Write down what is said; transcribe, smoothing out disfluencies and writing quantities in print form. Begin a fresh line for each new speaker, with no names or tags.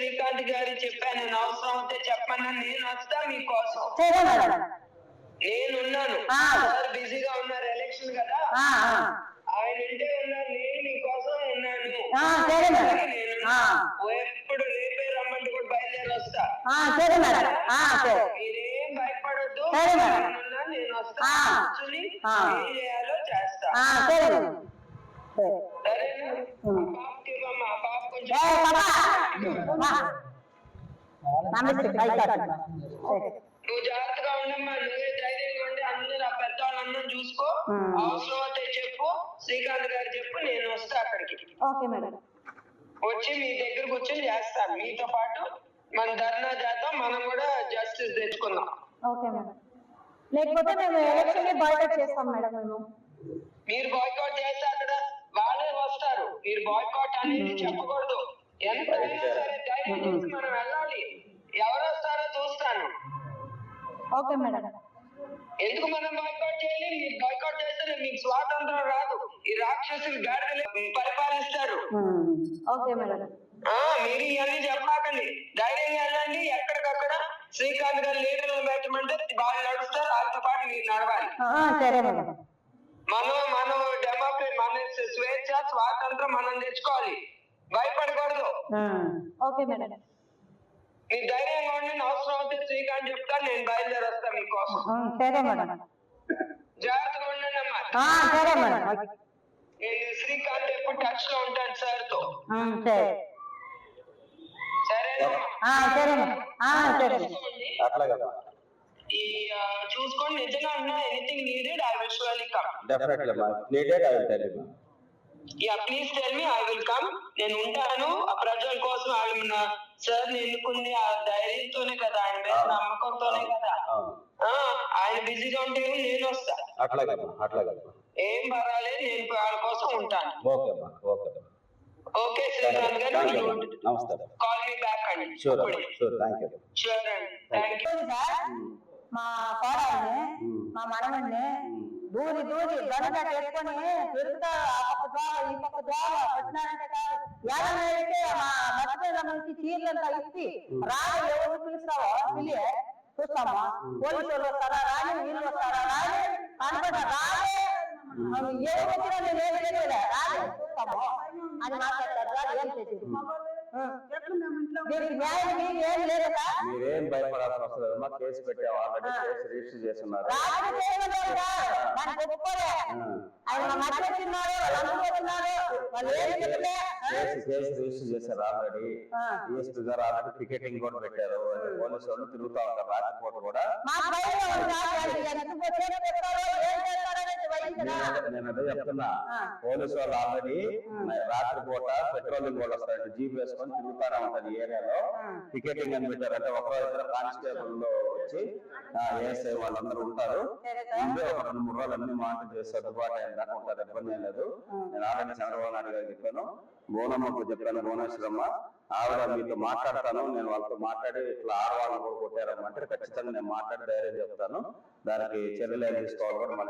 శ్రీకాంత్ గారికి చెప్పాను, నేను అవసరం అయితే చెప్పన్నా, నేను వస్తా మీకోసం. నేనున్నాను. సార్ బిజీగా ఉన్నారు, ఎలక్షన్ కదా, ఆయన ఇంటే ఉన్నారు, నేను మీకోసం ఉన్నాను. ఎప్పుడు రేపే రమ్మంటే కూడా బయలుదేరి వస్తా. మీరేం భయపడద్దు, నేను వస్తా, కూర్చుని ఏం చేయాలో చేస్తా. సరేనా? పాపకి ఇవ్వమ్మా, పాప కొంచెం నువ్వు జాగ్రత్తగా ఉండమ్మా, నువ్వే ధైర్యంగా ఉండి అందరూ ఆ పెద్దవాళ్ళందరూ చూసుకో. అవసరం అయితే చెప్పు, శ్రీకాంత్ గారు చెప్పు, నేను వస్తా అక్కడికి. వచ్చి మీ దగ్గర కూర్చొని చేస్తాను. మీతో పాటు మన ధర్నా చేద్దాం, మనం కూడా జస్టిస్ తెచ్చుకుందాం.
లేకపోతే మేము ఎలక్షన్ బాయ్కాట్ చేస్తాం మేడం.
మీరు బాయ్కాట్ చేస్తే అక్కడ వాళ్ళే వస్తారు. మీరు బాయ్కాట్ అనేది చెప్పకూడదు. ఎంతైనా సరే ధైర్యం చేసి మనం వెళ్ళాలి. ఎవరు వస్తారో చూస్తాను.
Okay madam.
ఎందుకు మనం బాయ్కాట్ చేయాలి? మీరు బాయ్కాట్ చేస్తే మీకు స్వాతంత్రం రాదు. ఈ రాక్షసులు గాడిదలు పరిపాలిస్తారు.
Okay madam.
మీరు ఇవన్నీ చెప్పాకండి, ధైర్యంగా వెళ్ళండి. ఎక్కడికక్కడ శ్రీకాంత్ గారు లీడర్లు పెట్టమంటే వాళ్ళు నడుస్తారు, వాళ్ళతో పాటు మీరు నడవాలి. మనం డెమోక్రసీ, మన స్వేచ్ఛ స్వాతంత్రం మనం తెచ్చుకోవాలి, భయపడకూడదు.
Okay madam.
మీరు ధైర్యంగా ఉండి, అవసరం అవుతే శ్రీకాంత్ చెప్తాను, నేను బయలుదేరి వస్తాను మీకోసం. జాగ్రత్తగా ఉండండి అమ్మా. నేను శ్రీకాంత్ ఎప్పుడు టచ్ లో ఉంటాను సార్ తో. ఈ చూసుకోండి, నిజంగా ఉన్నా anything needed I will surely come.
Definitely మా needed I will tell you.
Yeah please tell me, I will come. నేను ఉంటాను. ఆ ప్రజల కోసం ఆయన సార్ ఎన్నుకుంది ఆ ధైర్యంతోనే కదా, ఆయన మీద నమ్మకంతోనే కదా. ఆయన బిజీగా ఉంటే నేను వస్తా.
అట్లాగే
ఏం పర్వాలేదు, నేను వాళ్ళ కోసం ఉంటాను. ఓకే శ్రీకాంత్ గారు,
నమస్కారం.
కాల్ మీ బ్యాక్ అండి.
Sure thank you.
షూర్ అండి, థ్యాంక్ యూ.
మా కోడల్ని, మా మనవడిని దూరి గనుక చేసుకొని తిరుగుతా, ఆ పక్క ద్వారా ఈ పక్క ద్వారా వచ్చినారంటే కాదు. ఏదైతే మా మర్చిపోయిన నుంచి చీరలంతా ఇచ్చి రాని ఎవరు పిలుస్తావో పిలి చూస్తామా, పోలీసు వాళ్ళు వస్తారా రాని, వీళ్ళు వస్తారా రాని, కనపడ రాని, ఏ వచ్చినా నేను ఏం చేయలే రాని చూస్తాము అని మాట్లాడతారు. ఏం చేసేది? ఏం లేదు.
మీరేం భయపడాల్సిన అవసరం లేదు. కేసు పెట్టాము, ఆల్రెడీ కేసు రిజిస్టర్ చేస్తున్నారు. కేసు రిజిస్టర్ చేశారు ఆల్రెడీ. డిఎస్పీ గారు ఆల్రెడీ టికెటింగ్ కూడా పెట్టారు. పోలీసు వాళ్ళు తిరుగుతా ఉంటారు రాత్రిపూట కూడా. నేను అదే చెప్తున్నా, పోలీసు వాళ్ళు ఆల్రెడీ రాత్రిపూట పెట్రోలింగ్ కూడా వస్తారు, జీప్ వేసుకొని తిరుగుతానే ఉంటారు ఈ ఏరియాలో. టికెటింగ్ అని పెట్టారు. అంటే ఒకరో ఇద్దరు కానిస్టేబుల్ లో వచ్చి ఏఎస్ఐ వాళ్ళందరూ ఉంటారు. ముందే ఒక 2-3 రోజులు అన్ని మానిటర్ చేసి సర్దుబాటు అయిన దాకా ఉంటారు, ఇబ్బంది ఏం లేదు. నేను ఆల్రెడీ చంద్రబాబు నాయుడు గారికి చెప్పాను, బోనమ్మకు చెప్పాను, భువనేశ్వరమ్మ ఆవిడ మీతో మాట్లాడతాను, నేను వాళ్ళతో మాట్లాడి ఇట్లా ఆడవాళ్ళని కూడా కొట్టారమ్మంటే ఖచ్చితంగా నేను మాట్లాడి ధైర్యం చెప్తాను. దానికి చర్యలు ఏం తీసుకోవాలి కూడా మన